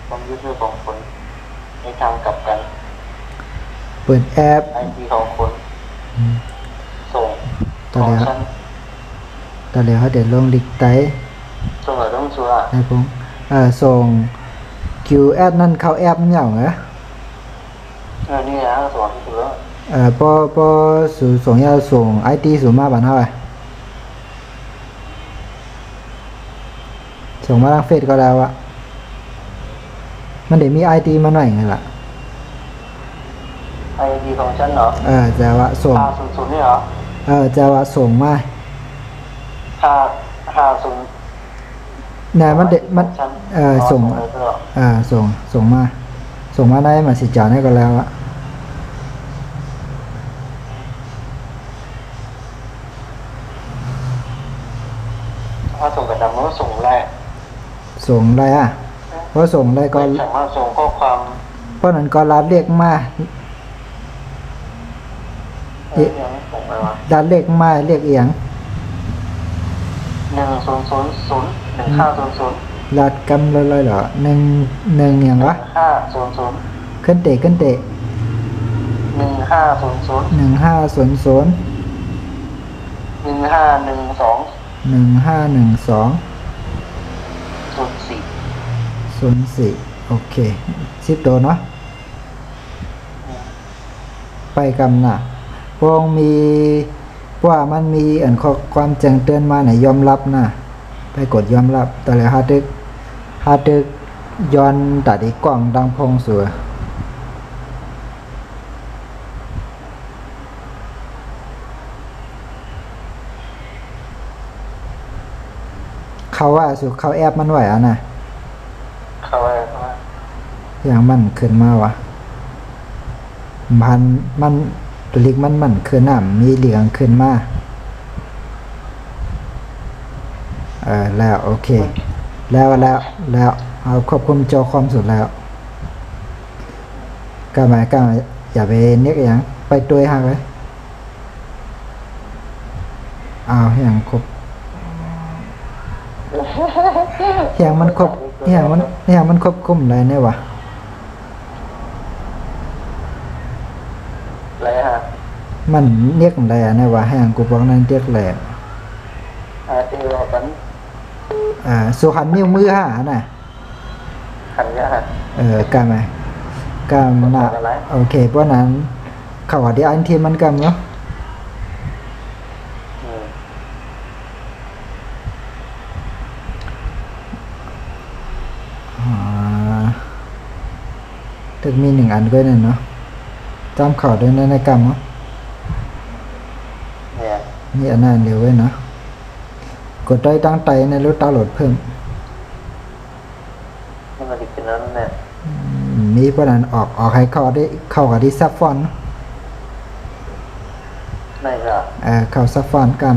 ความยูทูบของคนในทางกลับกันเปิดแอปไอทีของคนส่งตอนแล้วเขาเดี๋ยวลงลิงก์ไต้ส่งở đông chùa นะผมส่ง QR นั่นเข้าแอปมันเหรอนี่นะส่งที่สุดแล้วพอส่ง要ส่ง ID สูงมากบ้านเฮาส่งมาทางเฟซก็แล้วอะมันเดี๋ยวมี ID มาหน่อยไงล่ะไอทีของฉันเหรอจะว่าส่ง500นี่เหรอจะว่าส่งมา550เนี่ยมันเด็มันส่งส่งมาได้มาสิจานให้ก็แล้วอะถ้าส่งกับดำก็ส่งแรกส่งอะไรอ่ะเพราะส่งอะไรก็สามารถส่งข้อความเพราะนั้นก็รัดเรียกมารัดเรียกมาเรียกเอียง10001500รัดกำเลยเหรอหนึ่งอย่างวะ1500ขึ้นเตะ1500 1512 04โอเค10ตัวเนาะไปกำน่ะพวกมีว่ามันมีอันข้อความแจ้งเตือนมาไหนยอมรับนะไปกดยอมรับแต่แล้วฮาดึกย้อนตัดอีกกล่องดังพงสัวเขาว่าสุเขาแอปมันไหวอ่ะนะเขาว่าอย่างมันขึ้นมาวะมันตัวเล็กมันขึ้นน้ำมีเหลืองขึ้นมาแล้วโอเคแล้วเอาควบคุมจอความสุดแล้วก็หมายอย่าไปเน็กอย่างไปตัวห่างเลยอย่างครบอย่างมันครบอย่างมันควบคุมอะไรเนี่ยวะอะไรฮะมันเรียกอะไรเนี่ยวะให้อย่างกูบอกนั่นเรียกแหละตีหลอกกันสุขันนิ้วมือน่ะขันเยอะฮะกำไหมกำน่ะโอเคเพราะนั้นเขาว่าที่อันที่มันกำเนาะถึงมี1อันด้วยเนาะจำข่าวด้วยในกรรมเนาะนี่อันนั้นเดียวไว้เนาะกดได้ตั้งใจในรถดาวน์โหลดเพิ่มมันมาดิบนั้นเนี่ยมีประเด็นออกให้เข้ากับที่ซับฟอนไม่ครับเข้าซับฟอนกัน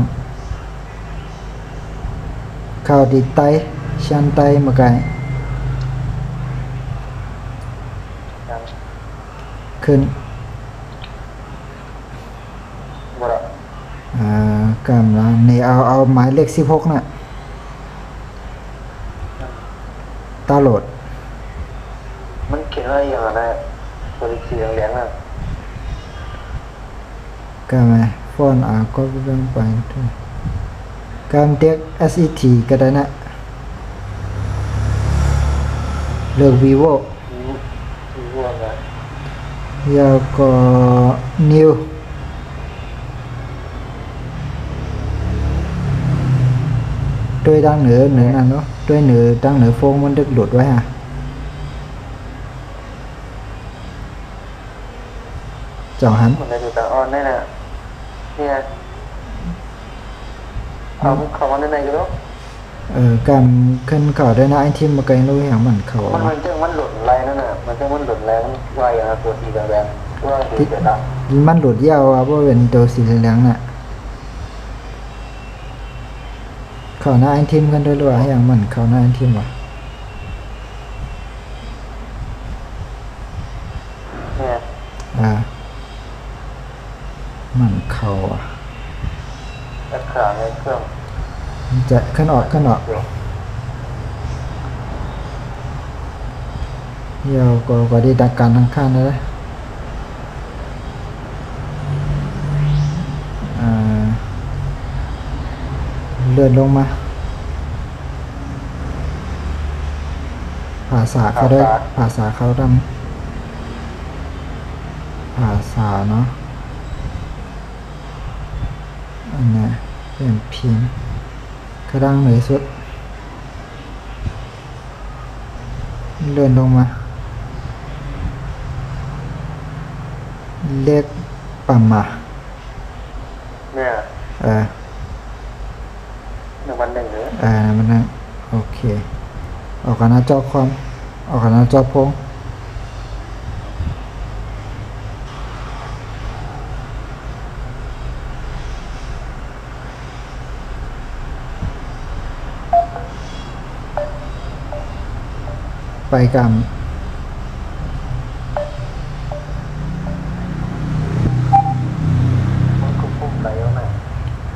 เข้าดีไตชันไตมาไกลขึ้นกำลังนี่เอาหมายเลข16น่ะตาโหลดมันเขียนอะไรอย่างไรตัวสีเหลืองน่ะกำไงฟอนก็เรื่องไปกำเตียก SET ก็ได้นะเลือก vivo นะยาวก็ new tôi đang nửa nào đó tôi đang nửa phoneมันดึกหลุดไว้จ่องหันมันจะอยู่แต่ออนได้น่ะเนี่ยเอาเขาวันไหนกันลูกการขึ้นเขาได้นะไอ้ที่มาไกลรู้อย่างมันเขามันหลุดอะไรนั่นน่ะมันหลุดแล้วมันวายอย่างตัวสีแดงว่าสีเดมันหลุดยาวเพราะเป็นตัวสีเหลืองน่ะเขาหน้าไอ้ทีมกันด้วยหรือว่าอย่างมันเขาหน้าไอ้ทีมวะเนี่ยมันเขาจะขาในเครื่องจะขึ้นออก เดี๋ยวก็ได้ดักการทั้งข้างเลยอ่าเลื่อนลงมาภาษาเขาได้ภาษาเขาทำภาษาเนาะอันนี้เป็นพิมพ์กระดังเหนือสุดเลื่อนลงมาเล็กปั๊มมา เนี่ย 1 วันหนึ่งหรือ มันนั่งโอเคออกกันหน้าจอคอมออกกันหน้าจอพงไปกัน มันคุ้มๆไหลออกมา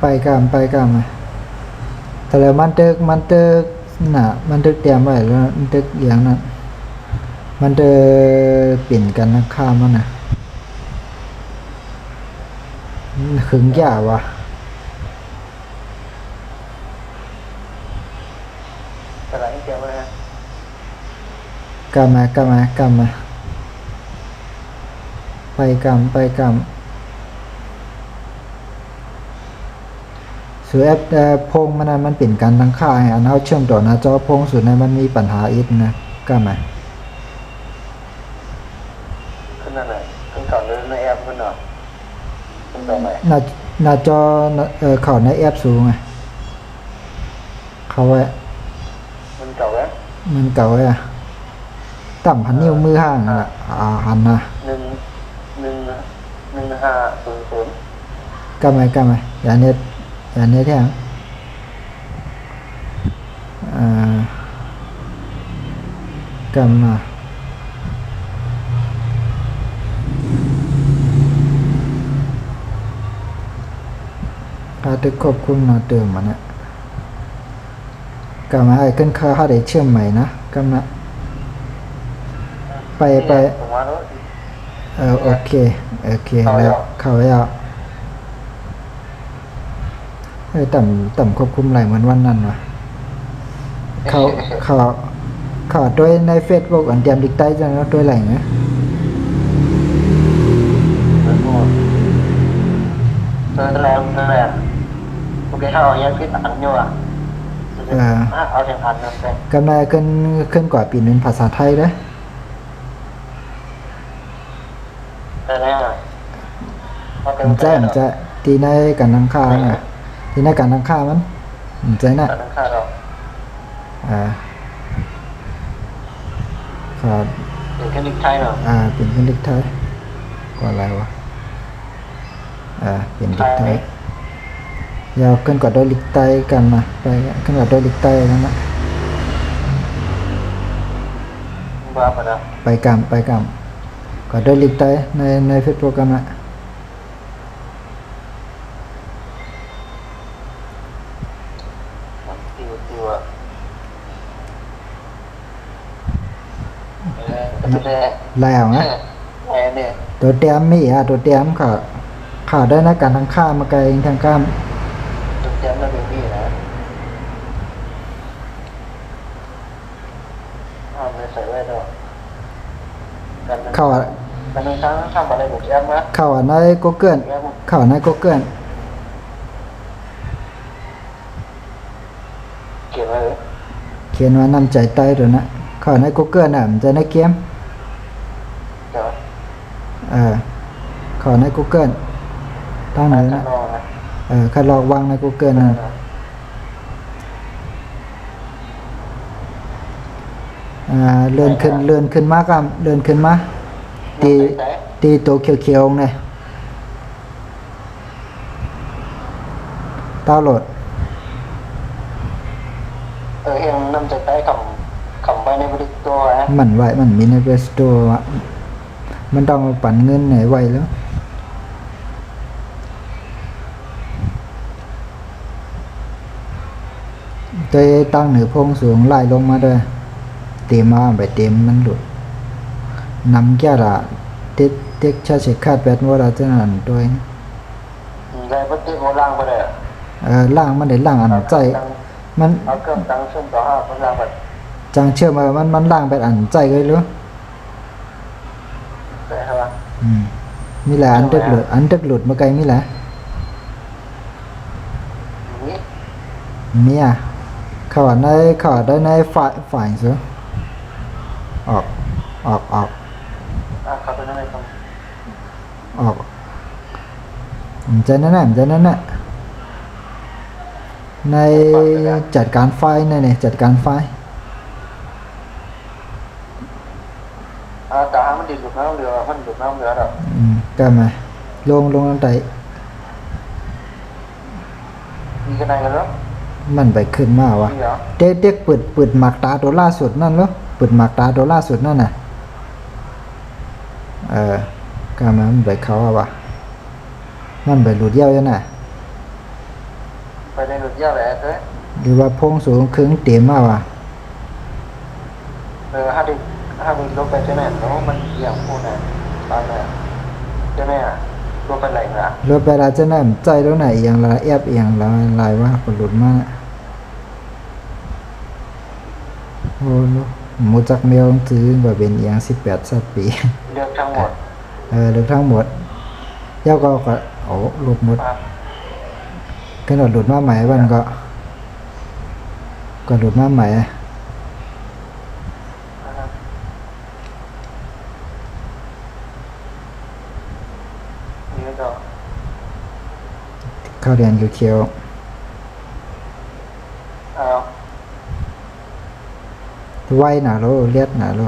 ไปกันแต่แล้วมันตึกน่ะมันตึกเตรียมไว้แล้วมันตึกอย่างนั้นมันตึกเปลี่ยนกันนะข้ามมันน่ะขึงยาวะ แต่หลังเกี่ยวมา กำมาไปกำส่วนแอปพงมันนั้นมันเปลี่ยนกันทั้งค่ายอันเอาเชื่อมต่อหน้าจอพงส่วนนั้นมันมีปัญหาอีกนะกำมา ขึ้นนั่นแหละขึ้นก่อนเลยในแอปขึ้นหน่อยขึ้นต่อไป หน้าจอเข้าในแอปสูงไงเขาไว้ มันเก่าแล้ว มันเก่าไว้อะต่ำพันนิ้วมือห้างนั่นแหละหันนะ 1500 กำมาอย่าเน็ตแท่งกำมาถ้าตึกควบคุมหน้าเติมมันนะกำมาไอ้ขึ้นค่าได้เชื่อมใหม่นะกำมาไป ผมว่าแล้ว โอเคแล้วเข้าแล้วต่ำควบคุมไหลเหมือนวันนั้นวะเขาด้วยในเฟซบุ๊กอันเตรียมดิกใต้จังแล้วด้วยไหลไหม นั่นแหละโอเคถ้าเอายังคิดอันอยู่อ่ะเอาเสียงพันนั่นไป กำไรขึ้นกว่าปีนึงภาษาไทยเด้อ แต่แล้ว มันจะตีในกันทั้งค่าไงตีในกันทั้งค่ามันใจน่ะ นั่นค่าเรา ครับ เป็นแค่นิกไทยเนาะ เป็นขึ้นลิกไทยกว่าอะไรวะเป็นลิกไทยยาวขึ้นกว่าด้วยลิกไตกันมาไปขึ้นกว่าด้วยลิกไตนั่นนะ บ้าปะนะ ไปกว่าด้วยลิกไตในเฟซบุ๊กกันนะ ติวอ่ะแล้วนะ เนี่ย ตัวเตรียมมีตัวเตรียมข่าวได้นะการทั้งค่ามาไกลทางข้าม จุดแจมแล้วเป็นพี่นะไม่ใส่ไว้ด้วยกัน ข่าว กันนึงทั้งทำอะไรบุกแอมนะ ข่าวใน Google ข่าวใน Google เขียนไว้ เขียนว่านำใจใต้ตัวนะข่าวใน Google น่ะมันจะในเกม เดี๋ยว ข่าวใน Google ตั้งไหนนะคัดลอกวางใน Google นั่นเลื่อนขึ้นมาครับเลื่อนขึ้นมาตีตัวเขียวๆเนี่ยดาวน์โหลด เห็นนำใจใต้คำไปในบริตัวนะ มันมีใน Play Store อะมันต้องปั่นเงินไหนไว้แล้วตัวตั้งเหนือพงสูงไล่ลงมาด้วยเต็มมาไปเต็มมันหลุด nằm kia là tiết tiết cha chỉ khát bẹt mua là chân ăn đôi Đây bất tiết một lang vào đây. langมันได้langอันใจมัน Ở cơm tăng xuân có hai con lang vật. จังเชื่อมามันล่างแบบอันใจเลยหรือ Vậy hả? มีแหละอันตึกหลุดมาไกลมีแหละ Nghĩ. มีอ่ะเข้าได้ในฝ่ายซื้อออก À, có cái này không? ออกมันจะนั่นน่ะในจัดการไฟนี่จัดการไฟ À, cả hai mình đi được nó không được, mình được nó không được đâu. ก็มาลงลงไต Đi cái này nữa. มันไปขึ้นมาวะ Đi hả? เด็กเปิดหมักตาตัวล่าสุดนั่นเหรอเปิดหมักตาตัวล่าสุดนั่นน่ะก็มันไปเขาอะวะมันไปหลุดเยี่ยวยังน่ะ Phải đây được giao lẻ thế. หรือว่าพงสูงครึ่งเต็มมาวะ Hai đi lúcไปtrên này nó mình dạng khu này. Bao này. Trên này à? Lúcไปlạnh à? รถไปราจะนั่นใจแล้วไหนเอียงละแอบเอียงละลายว่าคนหลุดมากโอ้โหหมูจักแมวซื้อว่าเป็นเอียง18 สัตว์ปี Được trong một. เลือกทั้งหมดเย้าก็โอ้หลุดหมด À. ขนาดหลุดมาใหม่วันก็หลุดมาใหม่ Nhớ rồi. เข้าเรียนเขียว À. ไว้หนาโลเลียดหนาโล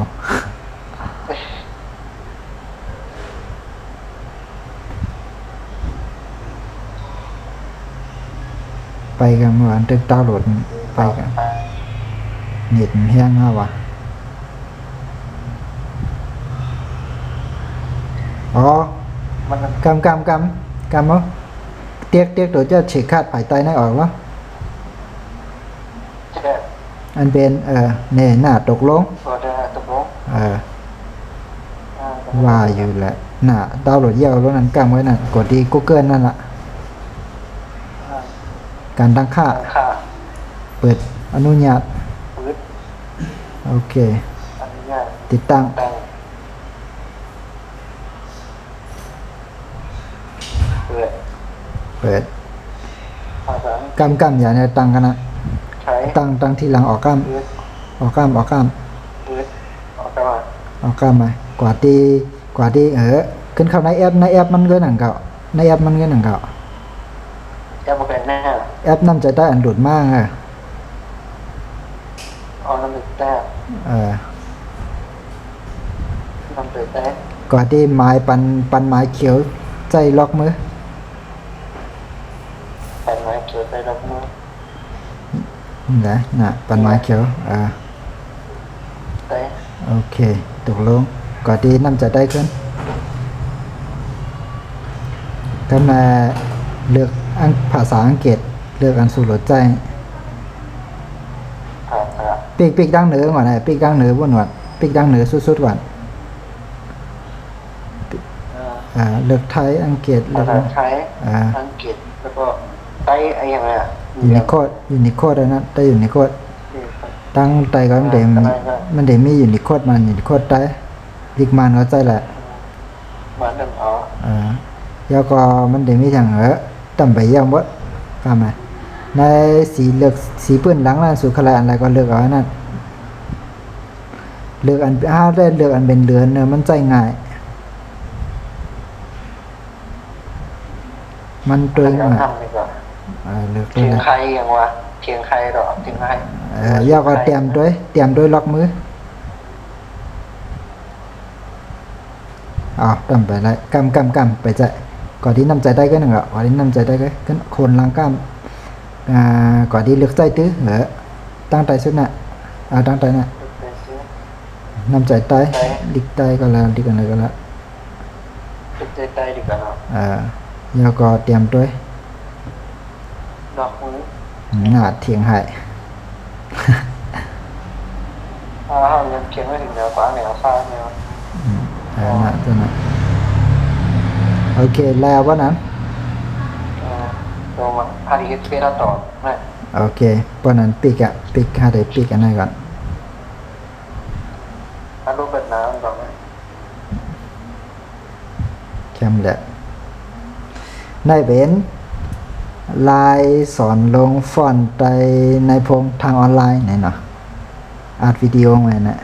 ไปกันเมื่อวานตึกดาวน์โหลดไปกันเน็ตแห้งมากว่ะอ๋อ Mình กำมั้งเตียกตัวจะฉีกขาดภายใต้ในออกแล้ว chết. อันเป็นเนี่ยหน้าตกลง Rồi đây là tập 4. ว่าอยู่แหละหน้าดาวน์โหลดเยี่ยวแล้วนั้นกำไว้นั่นกดที่ Google นั่นละการตั้งค่า Khả. เปิดอนุญาต Bước. โอเค Anh nha. ติดตั้ง Tăng. Rồi. เปิด Hòa sáng. กำอย่าเนี่ยตั้งกันนะ Cháy. ตั้งที่หลังออกก Bước. ำออกกำ Bước. Ở các bạn. ออกกำไหมกว่าที่ขึ้นเข้าในแอปมันเงินหนังเก่าในแอปมันเงินหนังเก่า Em một cái nè. แอปนั่นจะได้อันหลุดมากNăm được ta. 5 được ta. กว่าที่ไม้ปันไม้เขียวใจล็อกมือ Phải nói kiểu tay đọc mơ. นี่แหละน่ะปันไม้เขียวĐấy. โอเคตกลงกว่าที่น้ำจะได้ขึ้นก็มาเลือกภาษาอังกฤษเลือกอันสู่รถใจ Thả. ปีกดังเหนือก่อนนะปีกดังเหนือบนก่อนปีกดังเหนือสุดๆก่อนเลือกไทยอังกฤษเลือก Thả Thái. อ่า Anh kiệt. Rồi có tay anh em này. อยู่ในโคดแล้วนะได้อยู่ในโคดตั้งไตก็มันเดมีอยู่ในโคดมันอยู่ในโคดไตลิกมันก็ใจแหละ Mà đừng ở. แล้วก็มันเดมีอย่างต่ำไปยังบ่กล้ามาในสีเลือกสีปืนหลังล่าสุดขลายอะไรก็เลือกเอาอันนั้นเลือกอันได้เลือกอันเป็นเรือนเนอะมันใจง่าย มันตัว Anh ง่าย đã thăm này rồi. เลือกตัว Thiền นะ khayอย่างว่าเทียงไข่หรอเทียงไข่ ย่อก็เตรียมด้วยล็อกมือต่ำไปแล้วกำไปใจก่อนที่นำใจได้ก็หนึ่งก่อนที่นำใจได้ก็คนล้างกล้ามก่อนที่เลือกใจตื้อตั้งใจสุดน่ะตั้งใจน่ะนำใจใต้ดิกใต้ก็แล้วดิกอะไรก็แล้ว Được tay tay đi cả nó. ย่อก็เตรียมด้วย Đọc mũi. หน้าเถียงหาย Không nhân kiến với hình nào quá nghèo xa nghèo. โอเคแล้ววะนั้น ตัวมาพาริสเปราต่อนะ โอเคปอนนั้นปิกอะปิกหาได้ปิกอันนั้นก่อน ถ้ารูปแบบน้ำก่อนนะ แคมแหละได้เป็นลายสอนลงฟอนต์ไปในพงทางออนไลน์ไหนเนาะอัดวิดีโอไว้นะ